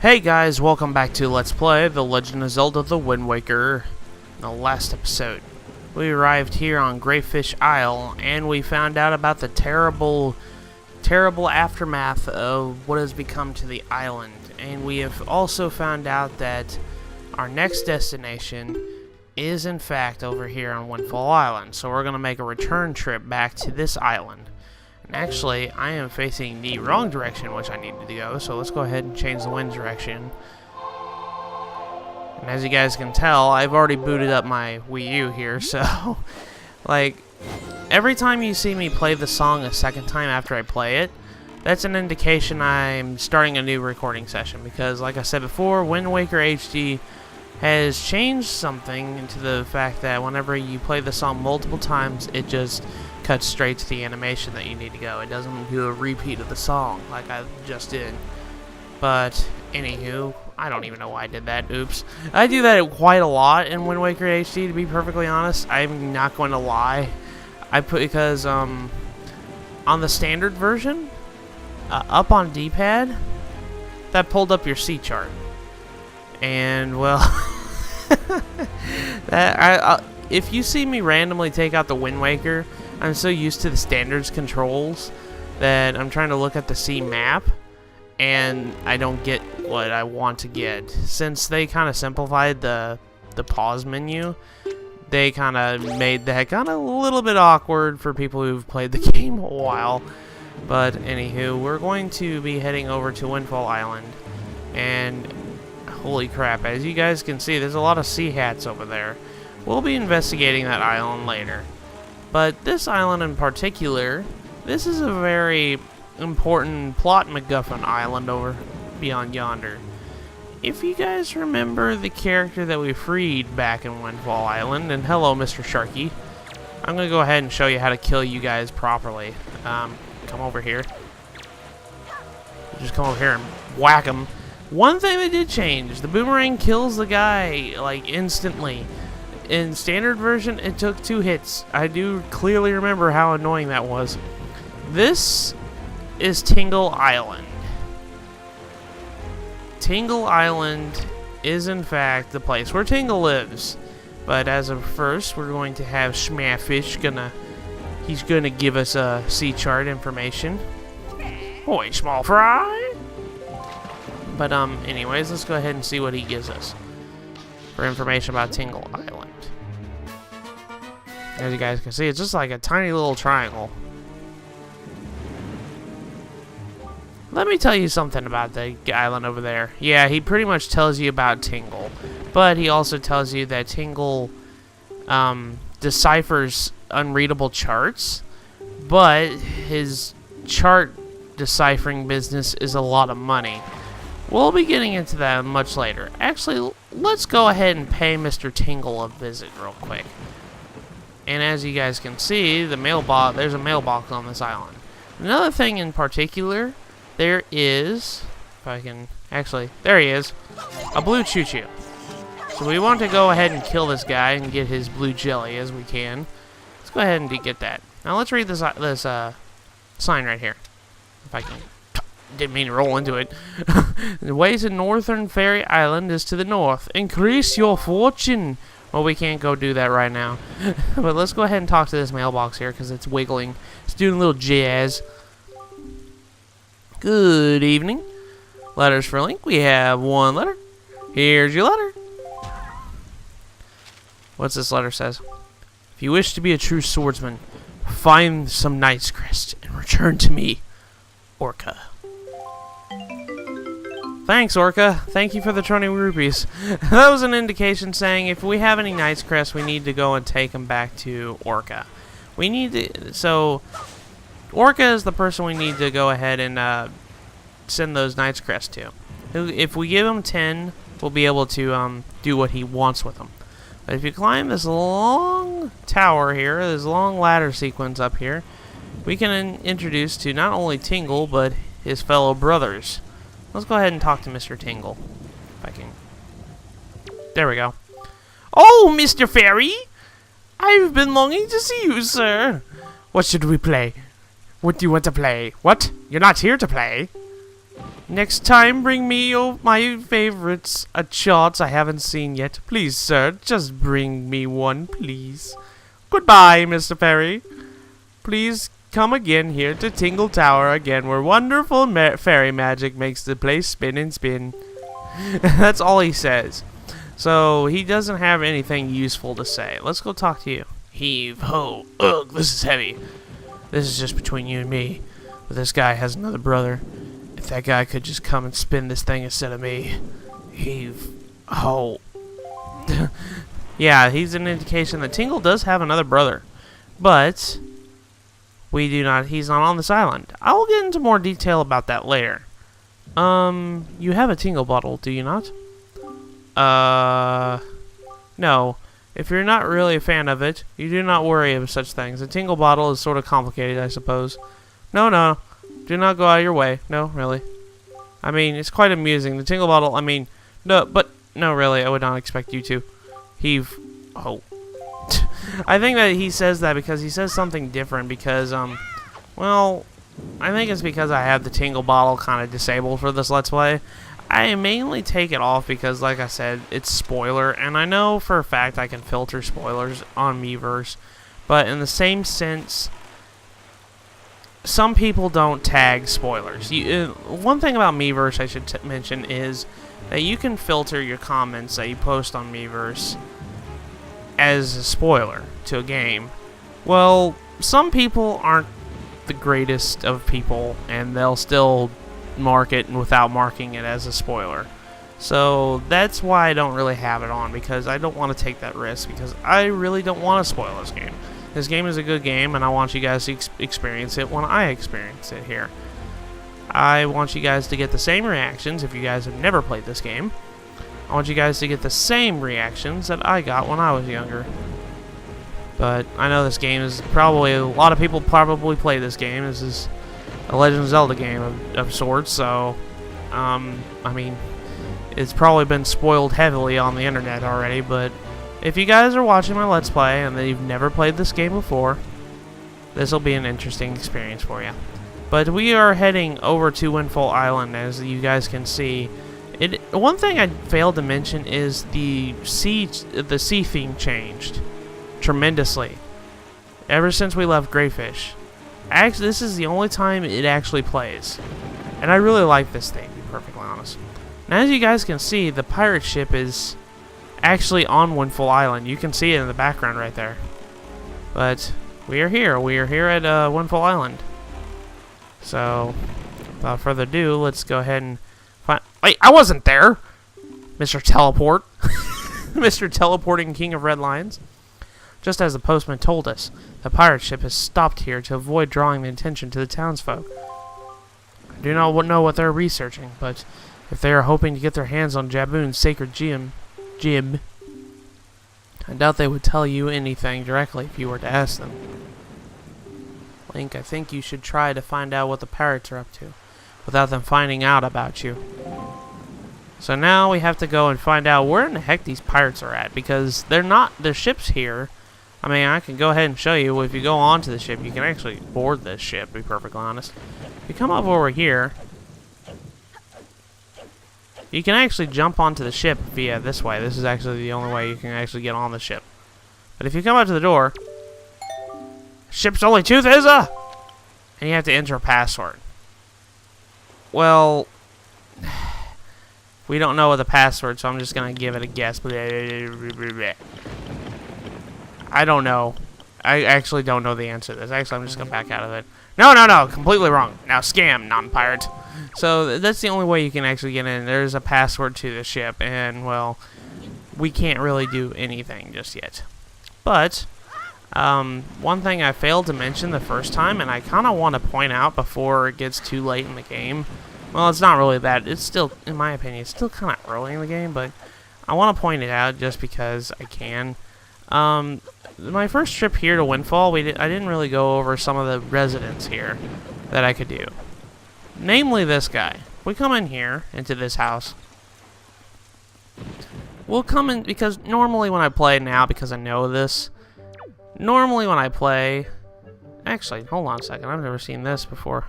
Hey guys, welcome back to Let's Play The Legend of Zelda The Wind Waker. In the last episode, we arrived here on Greyfish Isle, and we found out about the terrible aftermath of what has become to the island. And we have also found out that our next destination is in fact over here on Windfall Island. So we're going to make a return trip back to this island. And actually, I am facing the wrong direction, which I needed to go, so let's go ahead and change the wind direction. And as you guys can tell, I've already booted up my Wii U here, so, like, every time you see me play the song a second time after I play it, that's an indication I'm starting a new recording session, because, like I said before, Wind Waker HD has changed something into the fact that whenever you play the song multiple times, it just cuts straight to the animation that you need to go. It doesn't do a repeat of the song like I just did. But, anywho, I don't even know why I did that. Oops. I do that quite a lot in Wind Waker HD, to be perfectly honest. I'm not going to lie. Because, on the standard version, up on D-pad, that pulled up your C chart. And, well, if you see me randomly take out the Wind Waker, I'm so used to the standards controls that I'm trying to look at the C map, and I don't get what I want to get. Since they kind of simplified the pause menu, they kind of made that kind of a little bit awkward for people who've played the game a while. But anywho, we're going to be heading over to Windfall Island, and holy crap, as you guys can see, there's a lot of sea hats over there. We'll be investigating that island later. But this island in particular, this is a very important plot MacGuffin island over beyond yonder. If you guys remember the character that we freed back in Windfall Island, and hello Mr. Sharky, I'm going to go ahead and show you how to kill you guys properly. Come over here. Just come over here and whack him. One thing that did change, the boomerang kills the guy, like, instantly. In standard version, it took 2 hits. I do clearly remember how annoying that was. This is Tingle Island. Tingle Island is, in fact, the place where Tingle lives. But as of first, we're going to have Schmafish he's gonna give us a sea chart information. Oi, small fry! But, anyways, let's go ahead and see what he gives us for information about Tingle Island. As you guys can see, it's just like a tiny little triangle. Let me tell you something about the island over there. Yeah, he pretty much tells you about Tingle, but he also tells you that Tingle deciphers unreadable charts, but his chart deciphering business is a lot of money. We'll be getting into that much later. Actually, let's go ahead and pay Mr. Tingle a visit real quick. And as you guys can see, there's a mailbox on this island. Another thing in particular, there is, there he is, a blue choo-choo. So we want to go ahead and kill this guy and get his blue jelly as we can. Let's go ahead and get that. Now let's read this sign right here. If I can. Didn't mean to roll into it. The way to Northern Fairy Island is to the north. Increase your fortune. Well, we can't go do that right now. But let's go ahead and talk to this mailbox here because it's wiggling. It's doing a little jazz. Good evening. Letters for Link. We have 1 letter. Here's your letter. What's this letter says? If you wish to be a true swordsman, find some knight's crest and return to me, Orca. Thanks, Orca. Thank you for the 20 rupees. That was an indication saying if we have any Knight's Crest, we need to go and take them back to Orca. So, Orca is the person we need to go ahead and send those Knight's Crest to. If we give him 10, we'll be able to do what he wants with them. But if you climb this long tower here, this long ladder sequence up here, we can introduce to not only Tingle, but his fellow brothers. Let's go ahead and talk to Mr. Tingle. If I can. There we go. Oh, Mr. Fairy! I've been longing to see you, sir. What should we play? What do you want to play? What? You're not here to play? Next time, bring me my favorites, charts I haven't seen yet. Please, sir, just bring me one, please. Goodbye, Mr. Fairy. Please come again here to Tingle Tower again, where wonderful fairy magic makes the place spin and spin. That's all he says. So, he doesn't have anything useful to say. Let's go talk to you. Heave, ho, ugh, this is heavy. This is just between you and me. But this guy has another brother. If that guy could just come and spin this thing instead of me. Heave, ho. Yeah, he's an indication that Tingle does have another brother. But he's not on this island. I will get into more detail about that later. You have a Tingle bottle, do you not? No. If you're not really a fan of it, you do not worry of such things. A Tingle bottle is sort of complicated, I suppose. No. Do not go out of your way. No, really. I mean, it's quite amusing. The Tingle bottle, I mean, no, really, I would not expect you to. Heave. Oh. I think that he says that because he says something different because, well, I think it's because I have the Tingle bottle kind of disabled for this Let's Play. I mainly take it off because, like I said, it's spoiler, and I know for a fact I can filter spoilers on Miiverse, but in the same sense, some people don't tag spoilers. One thing about Miiverse I should mention is that you can filter your comments that you post on Miiverse as a spoiler to a game. Well, some people aren't the greatest of people, and they'll still mark it without marking it as a spoiler. So that's why I don't really have it on, because I don't want to take that risk, because I really don't want to spoil this game. This game is a good game, and I want you guys to experience it when I experience it here. I want you guys to get the same reactions if you guys have never played this game. I want you guys to get the same reactions that I got when I was younger. But I know this game is probably, a lot of people probably play this game. This is a Legend of Zelda game of sorts, so, I mean, it's probably been spoiled heavily on the internet already, but if you guys are watching my Let's Play and you've never played this game before, this will be an interesting experience for you. But we are heading over to Windfall Island, as you guys can see. One thing I failed to mention is the sea theme changed tremendously ever since we left Greyfish. Actually, this is the only time it actually plays, and I really like this thing, to be perfectly honest. Now, as you guys can see, the pirate ship is actually on Windfall Island. You can see it in the background right there. But we are here. We are here at Windfall Island. So, without further ado, let's go ahead and find... Wait, I wasn't there! Mr. Teleport. Mr. Teleporting King of Red Lions. Just as the postman told us, the pirate ship has stopped here to avoid drawing the attention to the townsfolk. I do not know what they're researching, but if they are hoping to get their hands on Jaboon's sacred gem, I doubt they would tell you anything directly if you were to ask them. Link, I think you should try to find out what the pirates are up to, without them finding out about you. So now we have to go and find out where in the heck these pirates are at, because their ship's here. I mean, I can go ahead and show you. If you go onto the ship, you can actually board this ship, to be perfectly honest. If you come up over here, you can actually jump onto the ship via this way. This is actually the only way you can actually get on the ship. But if you come up to the door, ship's only tooth is and you have to enter a password. Well, we don't know the password, so I'm just gonna give it a guess. I don't know. I actually don't know the answer to this. Actually, I'm just gonna back out of it. No, completely wrong. Now scam, non-pirate. So that's the only way you can actually get in. There's a password to the ship, and well, we can't really do anything just yet. But one thing I failed to mention the first time, and I kind of want to point out before it gets too late in the game. Well, it's not really that. It's still, in my opinion, it's still kind of early in the game, but I want to point it out just because I can. My first trip here to Windfall, I didn't really go over some of the residents here that I could do. Namely this guy. We come in here, into this house. We'll come in, because normally when I play now, because I know this, normally when I play... Actually, hold on a second, I've never seen this before.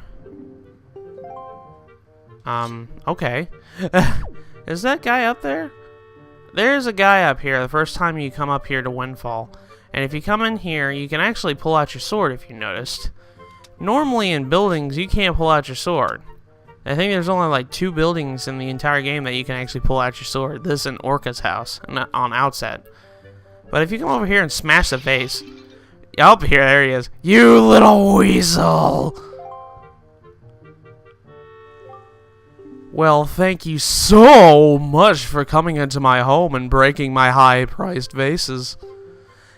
Okay. Is that guy up there? There's a guy up here the first time you come up here to Windfall. And if you come in here, you can actually pull out your sword if you noticed. Normally in buildings, you can't pull out your sword. I think there's only like 2 buildings in the entire game that you can actually pull out your sword. This and Orca's house on Outset. But if you come over here and smash the face... Up here, there he is. You little weasel! Well, thank you so much for coming into my home and breaking my high-priced vases.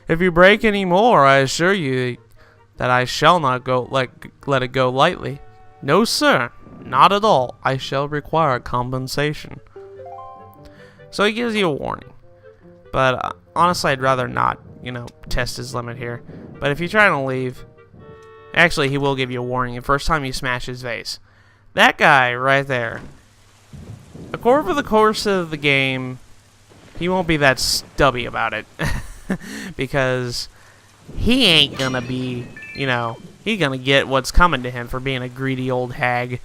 If you break any more, I assure you that I shall not let it go lightly. No, sir, not at all. I shall require compensation. So he gives you a warning. But honestly, I'd rather not, test his limit here. But if you're trying to leave, actually, he will give you a warning the first time you smash his vase. That guy right there. Over the course of the game, he won't be that stubby about it. Because he ain't gonna be, he's gonna get what's coming to him for being a greedy old hag.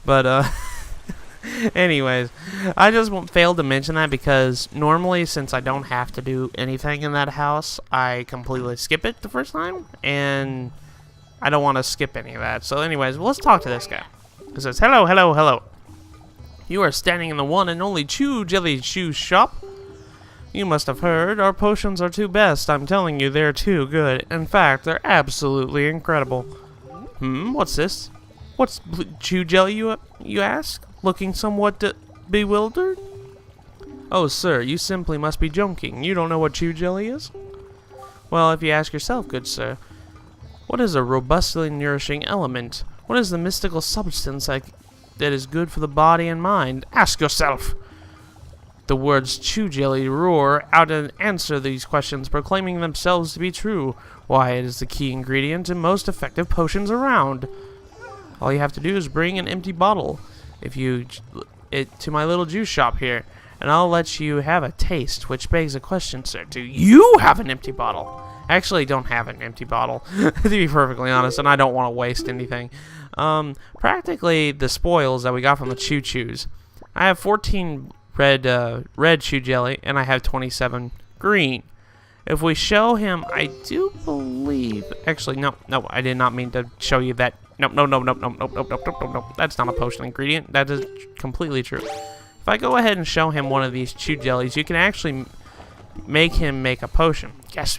But, anyways, I just failed to mention that because normally, since I don't have to do anything in that house, I completely skip it the first time, and I don't want to skip any of that. So anyways, let's talk to this guy. It says, hello, hello, hello. You are standing in the one and only Chew Jelly Shoe shop. You must have heard, our potions are too best. I'm telling you, they're too good. In fact, they're absolutely incredible. What's this? What's Chew Jelly, you ask? Looking somewhat bewildered? Oh, sir, you simply must be joking. You don't know what Chew Jelly is? Well, if you ask yourself, good sir, what is a robustly nourishing element? What is the mystical substance that is good for the body and mind? Ask yourself! The words Chew Jelly roar out and answer these questions, proclaiming themselves to be true. Why, it is the key ingredient in most effective potions around. All you have to do is bring an empty bottle to my little juice shop here, and I'll let you have a taste, which begs a question, sir. Do you have an empty bottle? I actually don't have an empty bottle, to be perfectly honest, and I don't want to waste anything. Practically the spoils that we got from the Chew Chews. I have 14 red Chew Jelly, and I have 27 green. If we show him, I do believe... Actually, no, I did not mean to show you that. No. That's not a potion ingredient. That is completely true. If I go ahead and show him one of these Chew Jellies, you can actually make him make a potion. Yes,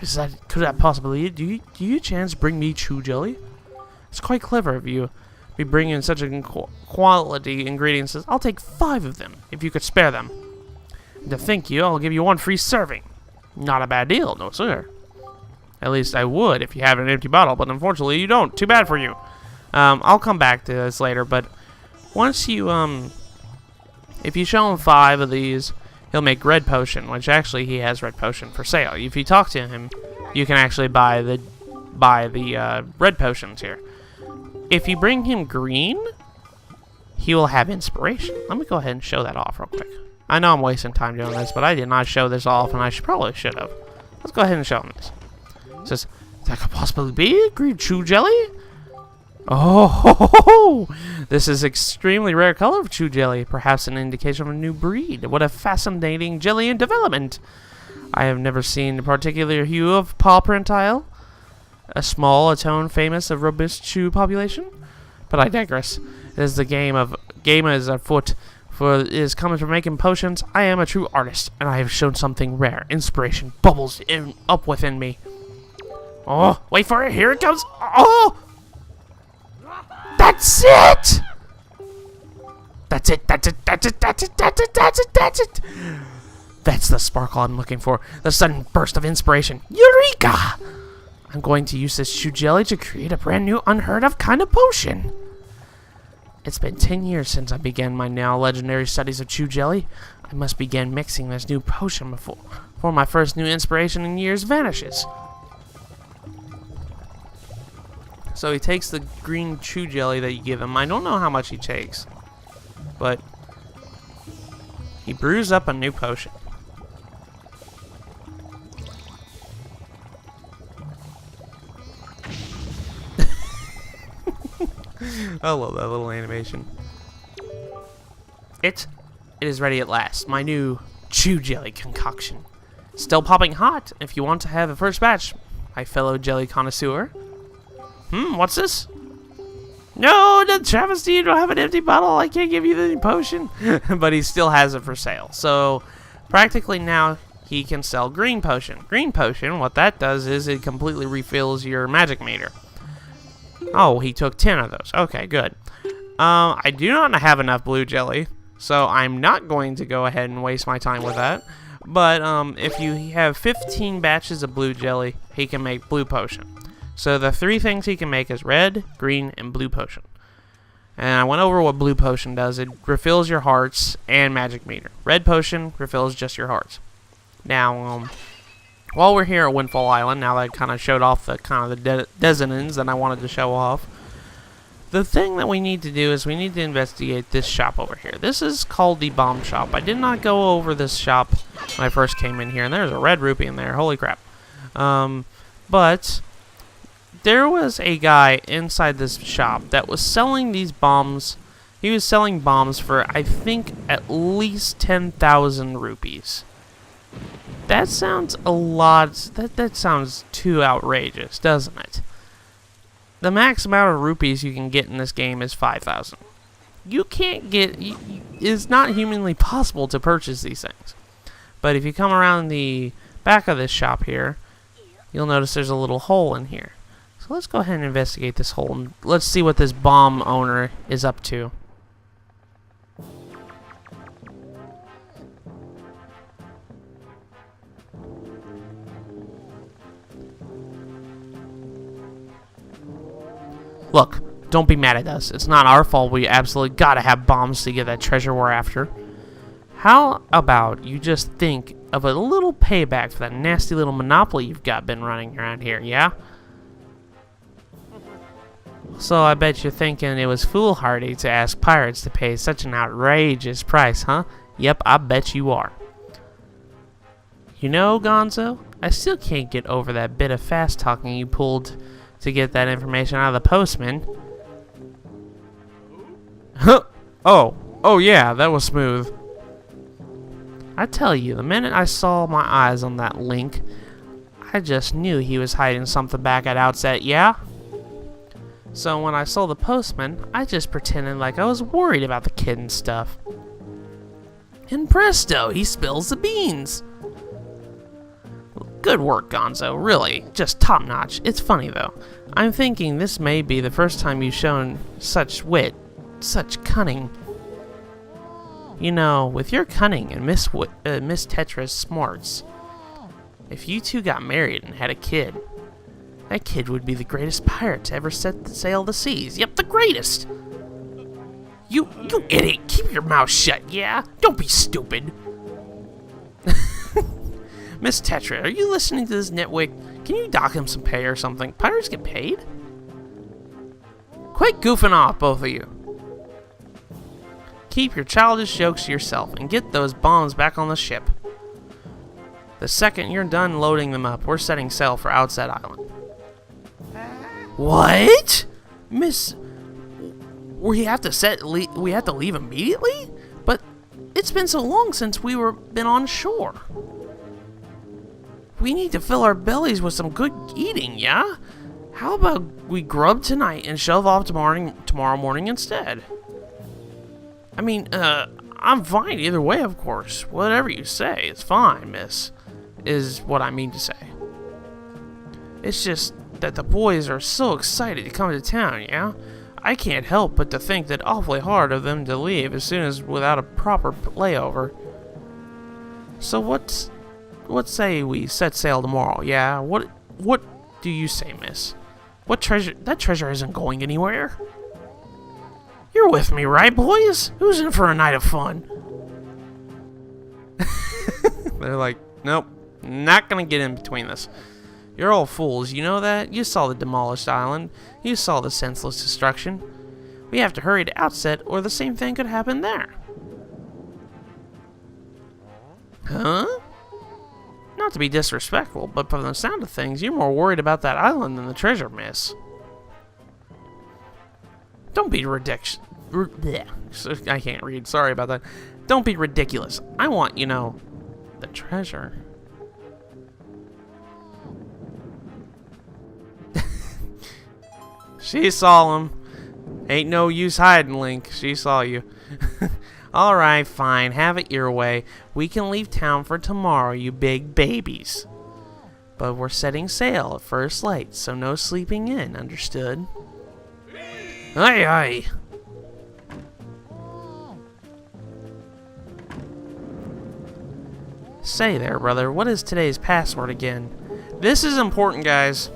could that possibly... Do you chance bring me Chew Jelly? It's quite clever of you. Be bringing such a quality ingredients. I'll take 5 of them, if you could spare them. And to thank you, I'll give you 1 free serving. Not a bad deal, no sir. At least I would if you have an empty bottle, but unfortunately you don't. Too bad for you. I'll come back to this later, but once you, if you show him 5 of these, he'll make red potion, which actually he has red potion for sale. If you talk to him, you can actually buy the red potions here. If you bring him green, he will have inspiration. Let me go ahead and show that off real quick. I know I'm wasting time doing this, but I did not show this off, and I probably should have. Let's go ahead and show him this. It says, that could possibly be green Chew Jelly? Oh, this is extremely rare color of Chew Jelly, perhaps an indication of a new breed. What a fascinating jelly in development. I have never seen a particular hue of paw printile. A small atone famous of robust Chew population? But I digress. It is the game is afoot, for it is coming from making potions. I am a true artist, and I have shown something rare. Inspiration bubbles up within me. Oh, wait for it, here it comes. Oh! That's it! That's it. That's the sparkle I'm looking for. The sudden burst of inspiration. Eureka! I'm going to use this Chew Jelly to create a brand new, unheard of kind of potion. It's been 10 years since I began my now legendary studies of Chew Jelly. I must begin mixing this new potion before my first new inspiration in years vanishes. So he takes the green Chew Jelly that you give him. I don't know how much he takes, but he brews up a new potion. I love that little animation. It is ready at last. My new chew jelly concoction. Still popping hot if you want to have the first batch, my fellow jelly connoisseur. What's this? No, the travesty, you don't have an empty bottle. I can't give you the potion. But he still has it for sale. So, practically now, he can sell green potion. Green potion, what that does is it completely refills your magic meter. Oh, he took 10 of those. Okay, good. I do not have enough blue jelly, so I'm not going to go ahead and waste my time with that. But if you have 15 batches of blue jelly, he can make blue potion. So the 3 things he can make is red, green, and blue potion. And I went over what blue potion does. It refills your hearts and magic meter. Red potion refills just your hearts. Now, while we're here at Windfall Island, now that I kind of showed off the designings that I wanted to show off, the thing that we need to do is we need to investigate this shop over here. This is called the bomb shop. I did not go over this shop when I first came in here, and there's a red rupee in there. Holy crap. But there was a guy inside this shop that was selling these bombs. He was selling bombs for, I think, at least 10,000 rupees. That sounds a lot. That sounds too outrageous, doesn't it? The max amount of rupees you can get in this game is 5,000. You can't get. It's not humanly possible to purchase these things. But if you come around the back of this shop here, you'll notice there's a little hole in here. So let's go ahead and investigate this hole, and let's see what this bomb owner is up to. Look, don't be mad at us. It's not our fault. We absolutely gotta have bombs to get that treasure we're after. How about you just think of a little payback for that nasty little monopoly you've got been running around here, yeah? So I bet you're thinking it was foolhardy to ask pirates to pay such an outrageous price, huh? Yep, I bet you are. You know, Gonzo, I still can't get over that bit of fast talking you pulled to get that information out of the postman. Huh? Oh yeah, that was smooth. I tell you, the minute I saw my eyes on that link, I just knew he was hiding something back at Outset, yeah? So when I saw the postman, I just pretended like I was worried about the kid and stuff. And presto, he spills the beans. Good work, Gonzo, really, just top-notch. It's funny, though. I'm thinking this may be the first time you've shown such wit, such cunning. You know, with your cunning and Miss Tetra's smarts, if you two got married and had a kid, that kid would be the greatest pirate to ever set sail the seas. Yep, the greatest! You idiot, keep your mouth shut, yeah? Don't be stupid. Miss Tetra, are you listening to this nitwit? Can you dock him some pay or something? Pirates get paid? Quit goofing off, both of you. Keep your childish jokes to yourself and get those bombs back on the ship. The second you're done loading them up, we're setting sail for Outset Island. What? Miss... We have to leave immediately? But it's been so long since been on shore. We need to fill our bellies with some good eating, yeah? How about we grub tonight and shove off tomorrow morning instead? I mean, I'm fine either way, of course. Whatever you say, it's fine, miss, is what I mean to say. It's just that the boys are so excited to come to town, yeah? I can't help but to think that awfully hard of them to leave as soon as without a proper layover. So what say we set sail tomorrow, yeah? What do you say, miss? What treasure? That treasure isn't going anywhere. You're with me, right, boys? Who's in for a night of fun? They're like, nope, not gonna get in between this. You're all fools, you know that? You saw the demolished island. You saw the senseless destruction. We have to hurry to Outset, or the same thing could happen there. Huh? Not to be disrespectful, but from the sound of things, you're more worried about that island than the treasure, miss. Don't be ridiculous. bleh, I can't read. Sorry about that. Don't be ridiculous. I want, you know, the treasure. She saw him. Ain't no use hiding, Link. She saw you. Alright, fine. Have it your way. We can leave town for tomorrow, you big babies. But we're setting sail at first light, so no sleeping in, understood? Aye, aye. Say there, brother, what is today's password again? This is important, guys.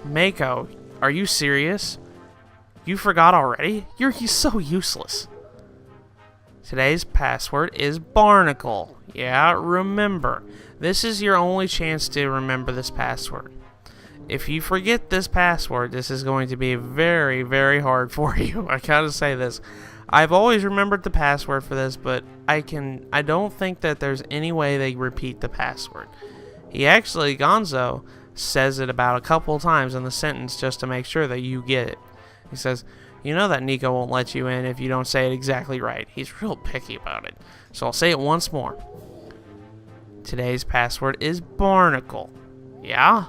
Mako, are you serious? You forgot already? You're so useless. Today's password is Barnacle. Yeah, remember. This is your only chance to remember this password. If you forget this password, this is going to be very, very hard for you. I gotta say this. I've always remembered the password for this, but I don't think that there's any way they repeat the password. Gonzo says it about a couple times in the sentence just to make sure that you get it. He says, you know that Nico won't let you in if you don't say it exactly right. He's real picky about it. So I'll say it once more. Today's password is Barnacle. Yeah?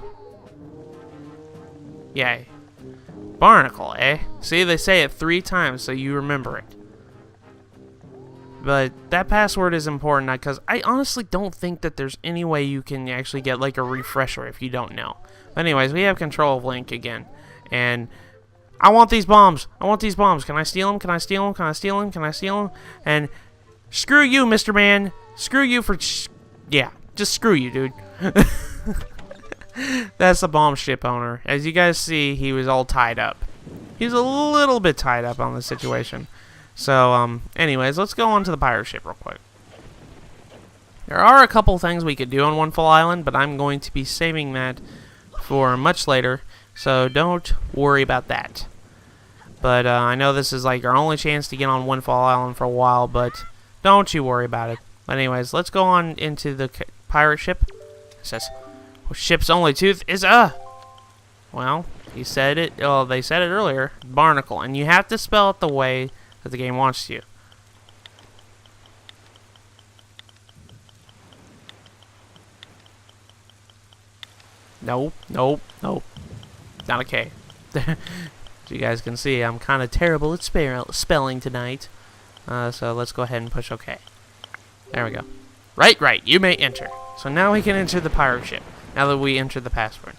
Yay. Barnacle, eh? See, they say it 3 times so you remember it. But that password is important because I honestly don't think that there's any way you can actually get like a refresher if you don't know. But anyways, we have control of Link again. And I want these bombs. I want these bombs. Can I steal them? Can I steal them? Can I steal them? Can I steal them? And screw you, Mr. Man. Screw you for... yeah, just screw you, dude. That's the bomb ship owner. As you guys see, he was all tied up. He's a little bit tied up on this situation. So, anyways, let's go on to the pirate ship real quick. There are a couple things we could do on Windfall Island, but I'm going to be saving that for much later. So don't worry about that. But I know this is like our only chance to get on Windfall Island for a while, but don't you worry about it. But anyways, let's go on into the pirate ship. It says, ship's only tooth is well, he said it. Oh, they said it earlier. Barnacle, and you have to spell it the way that the game wants you. Nope, nope, nope. Not a K. As you guys can see, I'm kind of terrible at spelling tonight. So let's go ahead and push OK. There we go. Right, you may enter. So now we can enter the pirate ship, now that we entered the password.